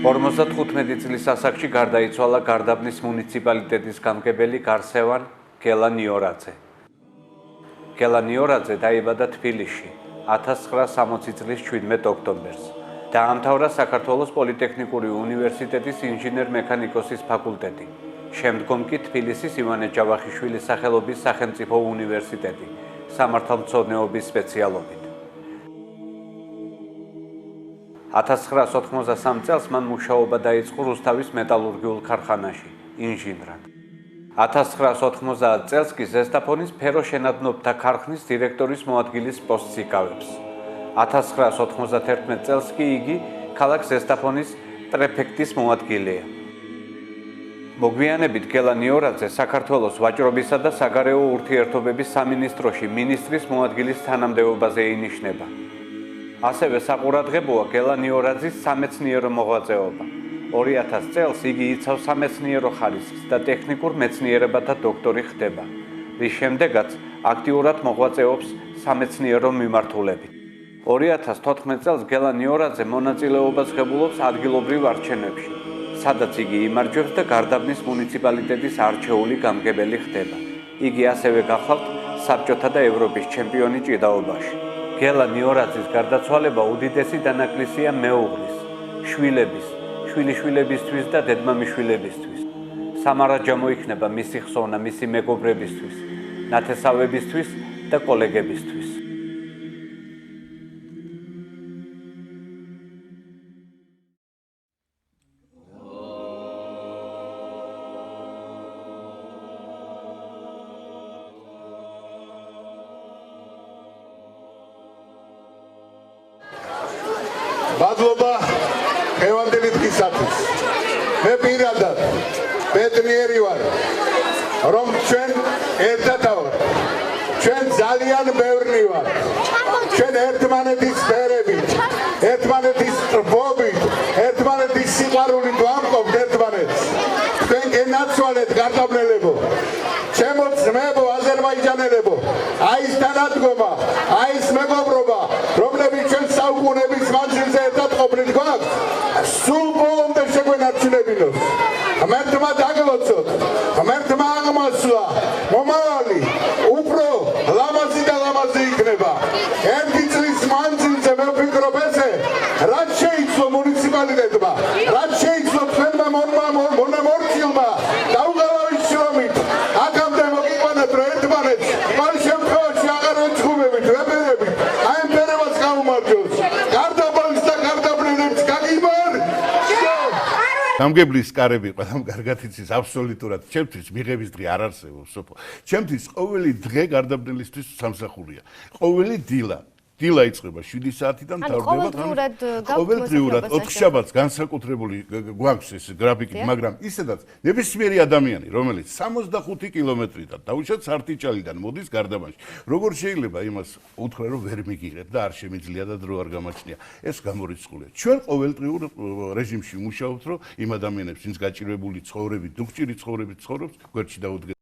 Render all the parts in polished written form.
55 წლის ასაკში გარდაიცვალა გარდაბნის მუნიციპალიტეტის გამგებელი გარსევან გელა ნიორაძე. გელა ნიორაძე დაიბადა თბილისში 1960 წლის 17 ოქტომბერს. დაამთავრა საქართველოს პოლიტექნიკური უნივერსიტეტის ინჟინერ-მექანიკოსის ფაკულტეტი. შემდგომ კი თბილისის ივანე ჯავახიშვილის სახელობის სახელმწიფო უნივერსიტეტი სამართალმცოდნეობის სპეციალობით. 1993 წელს მან მუშაობა დაიწყო რუსთავის მეტალურგიულ ქარხანაში, ინჟინრად. 1990 წელს კი ზესტაფონის ფეროშენადნობთა ქარხნის დირექტორის მოადგილის პოსტს იკავებს. 1991 წელს კი იგი ქალაქ ზესტაფონის პრეფექტის მოადგილეა. მოგვიანებით გელა ნიორაძე საქართველოს ვაჭრობისა და საგარეო ურთიერთობების სამინისტროში მინისტრის მოადგილის თანამდებობაზე ინიშნება. ასევე საყურადღებოა გელა ნიორაძის სამეცნიერო მოღვაწეობა. 2000 წელს იგი იცავს სამეცნიერო ხარისხს და ტექნიკურ მეცნიერებათა დოქტორი ხდება, რის შემდეგაც აქტიურად მოღვაწეობს სამეცნიერო მიმართულებით. 2014 წელს გელა ნიორაძე მონაწილეობას ღებულობს ადგილობრივ არჩევნებში, სადაც იგი იმარჯვებს და გარდაბნის მუნიციპალიტეტის არჩეული გამგებელი ხდება. იგი ასევე გახლავთ საბჭოთა და ევროპის ჩემპიონი ჭიდაობაში. გელა ნიორაძის გარდაცვალება უდიდესი დანაკლისია მეუღლის, შვილების, შვილიშვილებისთვის და დედმამიშვილებისთვის. სამარაჯამო იქნება მისი ხსოვნა მისი მეგობრებისთვის, ნათესავებისთვის და კოლეგებისთვის. მადლობა ხევანდელი დღისათვის. მე პირადად ბედნიერი ვარ, რომ ჩვენ ერთად ვართ. ჩვენ ძალიან ბევრნი ვართ. ჩვენ ერთმანეთის ფერებით, ერთმანეთის ტრბობით, ერთმანეთის სიყვარულით ვამყოფთ ერთმანეთს. თქვენ გენაცვალეთ გარდაბნელებო, ჩემო ძმებო, აზერბაიჯანელებო, აი ეს თანადგომა, აი ეს მეგობრობა, რომლებიც ჩვენ საუკუნეების მანძილზე ერთად ყოფნით გვაქვს, სულ ბოლომდე შეგვენარჩუნებინოს. ღმერთმა დაგლოცოთ, ღმერთმა აღმასვლა, მომავალი უფრო ლამაზი და ლამაზი იქნება. ერთი წლის მანძილზე მე ვფიქრობ ესე, რაც შეიცვლო მუნიციპალიტეტმა, რაც შეიცვლო თქვენმა მონამორჩილმა, დაუღალავით შრომით, აქამდე მოგიყვანათ, რომ ერთმანეთს ყოველ შემთხვევაში აღარ ვეჩხუბებით, ვებერებით, აი ამ ფერებას გაუმარჯოს. გარდაბალს და გარდაბნელებს გაგიმარ! გამგებლის კარები ყველამ კარგად იცის აბსოლუტურად. ჩემთვის მიღების დღე არ არსებობს, სოფო. ჩემთვის ყოველი დღე გარდაბნელისთვის სამსახურია. ყოველი დილა იწყება 7 საათიდან მთავრდება ყოველდღიურად 4 შაბათს განსაკუთრებული გვაქვს ეს გრაფიკი, მაგრამ ისედაც ნებისმიერი ადამიანი, რომელიც 65 კილომეტრიდან დაუშვათ სარტიჭალიდან მოდის გარდაბანში, როგორ შეიძლება იმას უთხრა, რომ ვერ მიგიღებ და არ შემიძლია და დრო არ გამაჩნია. ეს გამორიცხულია. ჩვენ ყოველდღიურ რეჟიმში ვმუშაობთ, რომ იმ ადამიანებს, ვინც გაჭირვებული ცხოვრებით, დუხჭირი ცხოვრებით ცხოვრობს, გვერდში დაუდგეთ.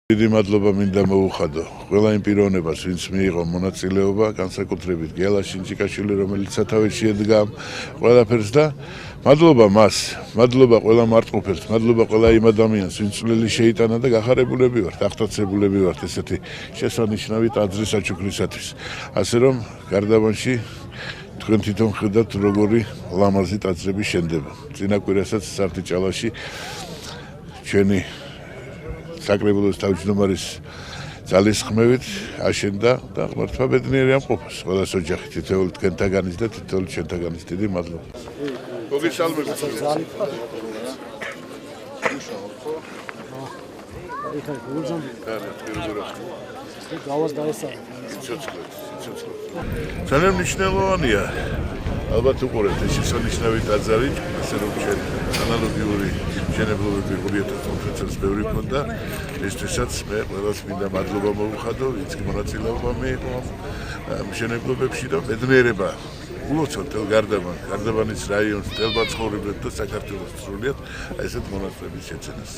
დიდი მადლობა მინდა მოუხადო ყველა იმ პიროვნებას, ვინც მიიღო მონაწილეობა, განსაკუთრებით გელა შინჭიკაშვილი, რომელიც სათავეში შედგა ყველაფერს და მადლობა მას, მადლობა ყველა მარტყოფელს, მადლობა ყველა იმ ადამიანს, ვინც წვლილი შეიტანა და გახარებულები ვართ, აღტაცებულები ვართ ესეთი შესანიშნავი ტაძრის აჩუქრისათვის. ასე რომ გარდაბანში თქვენ თვითონ ხედავთ, როგორი ლამაზი ტაძრები შენდება. წინა კვირასაც სარტიჭალაში ჩვენი საკრებულოს თავმჯდომარის ძალისხმევით აშენდა და ღმერთმა ბედნიერი ამყოფოს ყველას ოჯახი, თითოეული თქვენთაგანის და თითოეული ჩვენთაგანის. დიდი მადლობა. მოგესალმებით. ძალიან მნიშვნელოვანია. ალბათ უყურებთ ეს შესანიშნავი ტაძარი, ასე რომ ჩვენ ანალოგიური მშენებლობები 2015 წელს ბევრი ქონდა. ესთვისაც მე ყველას მინდა მადლობა მოუხადო, ვინც კი მონაწილეობა მიიღო მშენებლობებში და ბედნიერება ულოცავ თელ გარდაბანის რაიონს, თელ მაცხოვრებლებს და საქართველოს სრულიად ესეთ მონასტრების შეცენას.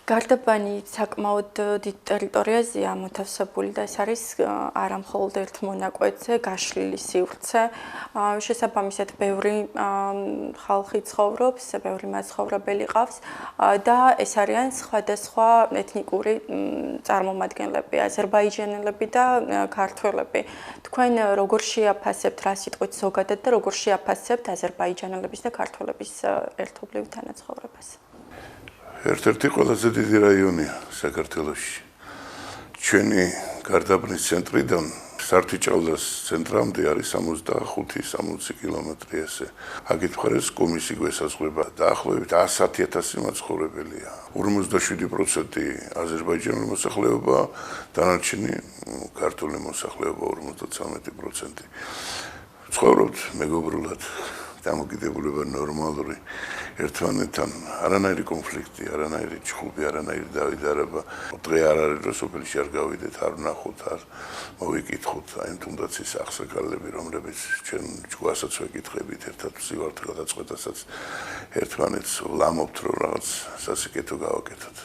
გარდაბანი საკმაოდ დიდ ტერიტორიაზეა მოთავსებული და ეს არის არა მხოლოდ ერთ მონაკვეთზე გაშლილი სივრცე. შესაბამისად, ბევრი ხალხი ცხოვრობს, ბევრი მაცხოვრებელი ყავს და ეს არიან სხვადასხვა ეთნიკური წარმომადგენლები, აზერბაიჯანელები და ქართველები. თქვენ როგორ შეაფასებთ რა სიტყვით ზოგადად და როგორ შეაფასებთ აზერბაიჯანელების და ქართველების ერთობლივ თანაცხოვრებას? ერთ-ერთი ყველაზე დიდი რაიონია საქართველოში. ჩვენი გარდაბნის ცენტრიდან სართიჭალას ცენტრამდე არის 65-60 კილომეტრი ესე. აქეთ მხარეს კომისი გვესაზღვრება დაახლოებით 110,000 მაცხოვრებელია. 57% აზერბაიჯანული მოსახლეობა, დანარჩენი ქართული მოსახლეობა 53%. ცხოვრობთ მეგობრულად. დამოკიდებულება ნორმალური ერთმანეთთან არანაირი კონფლიქტი, არანაირი ჩხუბი, არანაირი დავიდარება. დღე არ არის რომ სოფელში არ გავიდეთ, არ ვნახოთ, არ მოვიკითხოთ, აი თუნდაც ის აღსაკალები, რომლებიც ჩვენ ჯგუფასაც ვეკითხებით, ერთად ვსივართ გადაწყვეტასაც ერთმანეთს ვლამობთ, რომ რაღაც სასიკეთო გავაკეთოთ.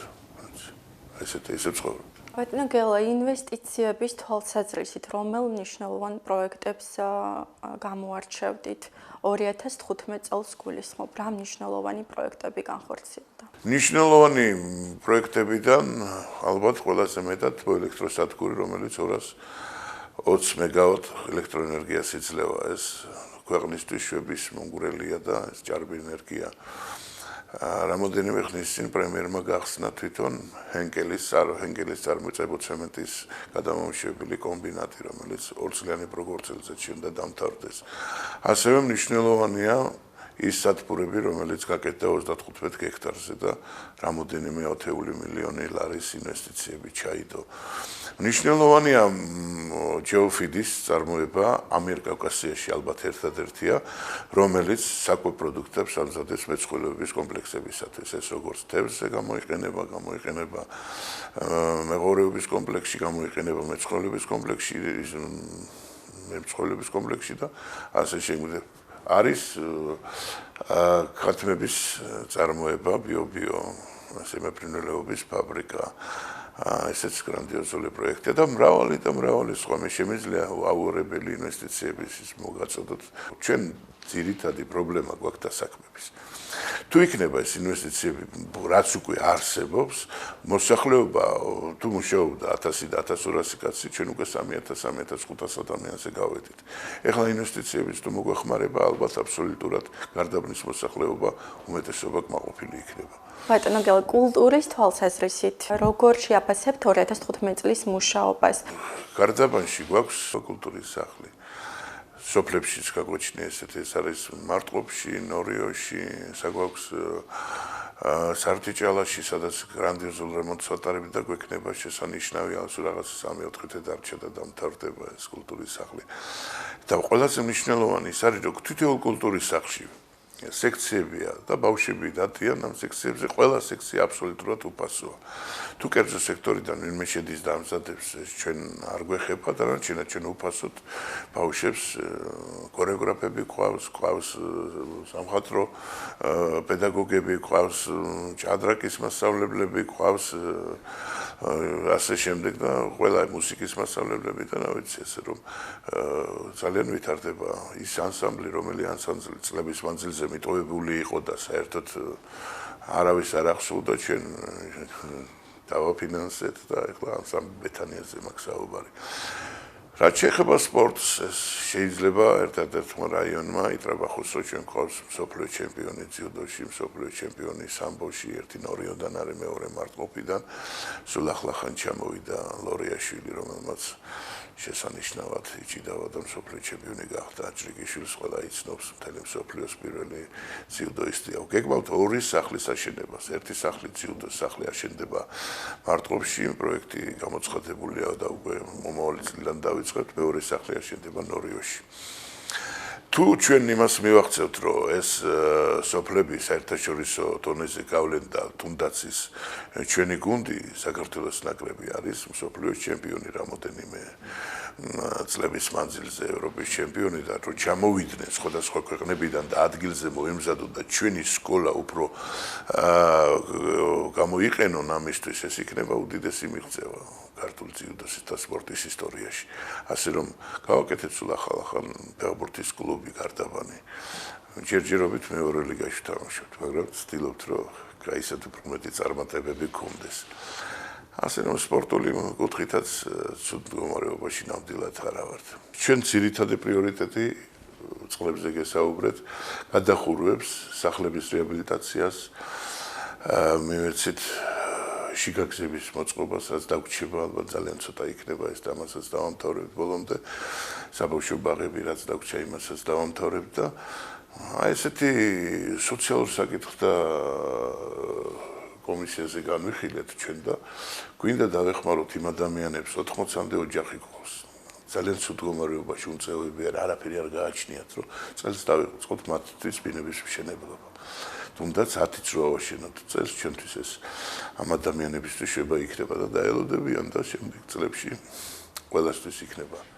ესე ცხოვრობთ. ბატონო გელა, ინვესტიციების თვალსაზრისით რომელ მნიშვნელოვან პროექტებს გამოარჩევდით 2015 წელს გულისხმობ, რა მნიშვნელოვანი პროექტები განხორციელდა? მნიშვნელოვანი პროექტებიდან ალბათ ყველაზე მეტად ელექტროსადგური, რომელიც 220 მეგავატ ელექტროენერგიას იძლევა. ეს ქვეყნისთვის შვების მომგვრელია და ეს ჭარბი ენერგია. რამოდენიმე ხნის წინ პრემიერმა გახსნა თვითონ ჰენკელის წარმოწებულ ცემენტის გადამამუშავებელი კომბინატი, რომელიც 2 წლიანი პროგრამით უნდა დამთავრდეს. ასევე მნიშვნელოვანია ის სადგურები, რომელიც გაკეთდა 35 ჰექტარზე და რამოდენიმე ათეული მილიონი ლარის ინვესტიციები ჩაიდო. მნიშვნელოვანია ჯეოფიდის წარმოება ამიერკავკასიაში ალბათ ერთადერთია, რომელიც საკვებ პროდუქტებს ამზადებს მეცხოველეობის კომპლექსებისათვის. ეს როგორც თევზზე გამოიყენება მეღორეობის კომპლექსში, გამოიყენება მეცხოველეობის კომპლექსში და ასე შეგვიძლია. არის ქათმების წარმოება, ბიო მეფრინველეობის ფაბრიკა. ესეც გრანდიოზული პროექტია და მრავალი სხვა შემიძლია აუორებელი ინვესტიციების მოგაწოდოთ. ჩვენ ძირითადი პრობლემა გვაქვს დასაქმების. თუ იქნება ეს ინვესტიციები, რაც უკვე არსებობს, მოსახლეობა თუ მუშაობდა 1000 და 1200 კაცი, ჩვენ უკვე 3000-3500 ადამიანზე გავედით. ეხლა ინვესტიციების თუ მოგვეხმარება, ალბათ აბსოლუტურად გარდაბნის მოსახლეობა უმეტესობა კმაყოფილი იქნება. ბატონო გელა, კულტურის თვალსაზრისით როგორ შეაფასებთ 2015 წლის მუშაობას? გარდაბანში გვაქვს კულტურის სახლი. სოფლებშიც გაგვაჩნია ესეთი, ეს არის მარტყოფში, ნორიოში, საგვაქვს სართიჭალაში, სადაც გრანდიოზულ რემონტს ვატარებთ და გვექნება შესანიშნავი რაღაც 3-4 დარჩა და დამთავრდება ეს კულტურის სახლი. და ყველაზე მნიშვნელოვანი ის არის, რომ თითოეულ კულტურის სახლში სექციებია და ბავშვები დადიან ამ სექციებზე, ყველა სექცია აბსოლუტურად უფასოა. თუ კერძო სექტორიდან ვინმე შედის და ამზადებს, ჩვენ არ გვეხება და ჩვენ უფასოდ ბავშვებს ქორეოგრაფები ყავს სამხატვრო პედაგოგები ყავს, ჭადრაკის მასწავლებლები ყავს, ასე შემდეგ და ყველა მუსიკის მასწავლებლები და რა ვიცი ესე რომ ძალიან ვითარდება ის ანსამბლი, რომელიც ანსამბლი წლების მანძილზე მიტოვებული იყო და საერთოდ არავის არ ახსოვდა ჩვენ დავაფინანსეთ და ეხლა ანსამბლ ბეთანიაზე მაქვს საუბარი. რაც შეეხება სპორტს, შეიძლება ერთადერთმა რაიონმა იტრაბახოსო ჩვენ ყავს მსოფლიო ჩემპიონი ძიუდოში, მსოფლიო ჩემპიონი სამბოში, ერთი ნორიოდან არის, მეორე მარტყოფიდან. სულ ახლახან ჩამოვიდა ლორიაშვილი, რომელმაც შესანიშნავად იჭიდავა და მსოფლიო ჩემპიონი გახდა. აჭრიგიშვილს ყველა იცნობს, მთელი მსოფლიოს პირველი ძიუდოისტია. გეკმავთ ორი სახლის აშენებას. ერთი სახლი ძიუდოს სახლი აშენდება მარტყოფში, პროექტი გამოცხადებულია და უკვე მომავალი წლიდან დავიწყებთ, მეორე სახლი აშენდება ნორიოში. თუ ჩვენ იმას მივახცევთ, რომ ეს სოფლები საერთაშორისო დონეზე გავლენ და თუნდაც ის ჩვენი გუნდი საქართველოს ნაკრები არის მსოფლიოს ჩემპიონი რამოდენიმე წლების მანძილზე ევროპის ჩემპიონი და რომ ჩამოვიდნენ სხვადასხვა ქვეყნებიდან და ადგილზე მოემზადონ და ჩვენი სკოლა უფრო გამოიყენონ ამისთვის ეს იქნება უდიდესი მიღწევა ქართული ძიუდოს და სპორტის ისტორიაში. ასე რომ გავაკეთეთ სულ ახალ ფეხბურთის კლუბი გარდაბანი. ჯერჯერობით მეორე ლიგაში თამაშობთ, მაგრამ ვცდილობთ რომ გაისად უფრო მეტი წარმატებები გქონდეს. ასე რომ სპორტული კუთხითაც ცუდ მდგომარეობაში ნამდვილად არ ვართ. ჩვენ ძირითადი პრიორიტეტი წყლებზე გესაუბრეთ, გადახურვებს, სახლების რეაბილიტაციას, მივეცით შიგაგზების მოწყობასაც დაგვრჩება, ალბათ ძალიან ცოტა იქნება ეს და ამასაც დავამთავრებთ ბოლომდე. საბავშვო ბაღები რაც დაგვრჩა იმასაც დავამთავრებთ და აი ესეთი სოციალურ საკითხთა კომისიაზე განვიხილეთ ჩვენ და გვინდა დავეხმაროთ იმ ადამიანებს 80-მდე ოჯახი გყავს. ძალიან ცუდ მდგომარეობაში უნწეოები არაფერი არ გააჩნიათ, რომ წელს დავიწყოთ მათთვის ბინების მშენებლობა. თუნდაც 10 წრო ავაშენოთ წელს ჩვენთვის ეს ამ ადამიანებისთვის შეიძლება იქნება და დაელოდებიან და შემდეგ წლებში ყველასთვის იქნება